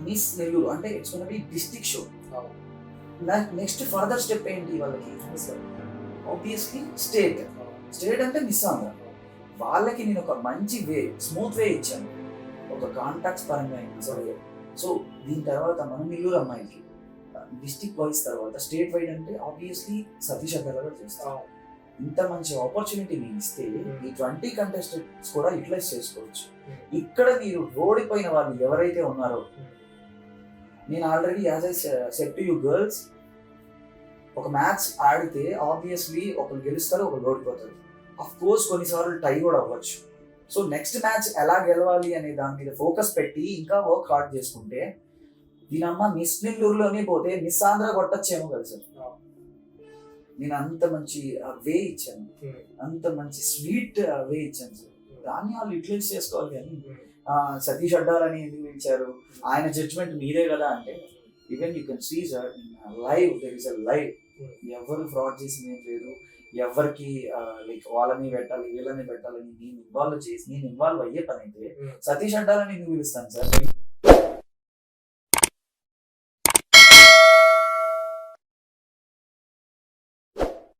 Miss Nellore అంటే it's gonna B district show. Next further step ఏంటి వాళ్ళకి? ఆబ్వియస్లీ స్టేట్ అంటే మిస్ ఆంధ్ర. వాళ్ళకి నేను ఒక మంచి స్మూత్ వే ఇచ్చాను, ఒక కాంటాక్ట్స్ పరంగా అయినా సరే. సో దీని తర్వాత మన నెల్లూరు అమ్మాయికి డిస్ట్రిక్ట్ వైజ్ తర్వాత స్టేట్ వైడ్ అంటే ఆబ్వియస్లీ సతీష్ అగర్వాల్ చూస్తాం. ఇంత మంచి ఆపర్చునిటీ నేను ఇస్తే ఈ 20 కంటెస్టెంట్స్ కూడా యూటిలైజ్ చేసుకోవచ్చు. ఇక్కడ మీరు ఓడిపోయిన వాళ్ళు ఎవరైతే ఉన్నారో, నేను already as I said to you girls, ఒక మ్యాచ్ ఆడితే ఆబ్వియస్లీ ఒకరు గెలుస్తారు, ఒకరు ఓడిపోతారు. అఫ్ కోర్స్ కొన్నిసార్లు టై కూడా అవ్వచ్చు. సో నెక్స్ట్ మ్యాచ్ ఎలా గెలవాలి అనే దాని మీద ఫోకస్ పెట్టి ఇంకా వర్క్ హార్డ్ చేసుకుంటే దీనమ్మ మిస్ నెల్లూరులోనే పోతే మిస్ ఆంధ్ర కొట్టచ్చేమో కదా సార్. నేను అంత మంచి వే ఇచ్చాను, అంత మంచి స్వీట్ వే ఇచ్చాను సార్. దాన్ని వాళ్ళు యూటిలైజ్ చేసుకోవాలి. కానీ సతీష్ అడ్డాలని ఎందుకు ఇచ్చారు, ఆయన జడ్జ్మెంట్ మీరే కదా అంటే, even you can see sir live, there is a live. ఎవరు ఫ్రాడ్ చేసింది ఏం లేదు, ఎవరికి లైక్ వాళ్ళని పెట్టాలి వీళ్ళని పెట్టాలని నేను ఇన్వాల్వ్ అయ్యే పని అయితే సతీష్ అడ్డాలని ఎందుకు పిలుస్తాను సార్?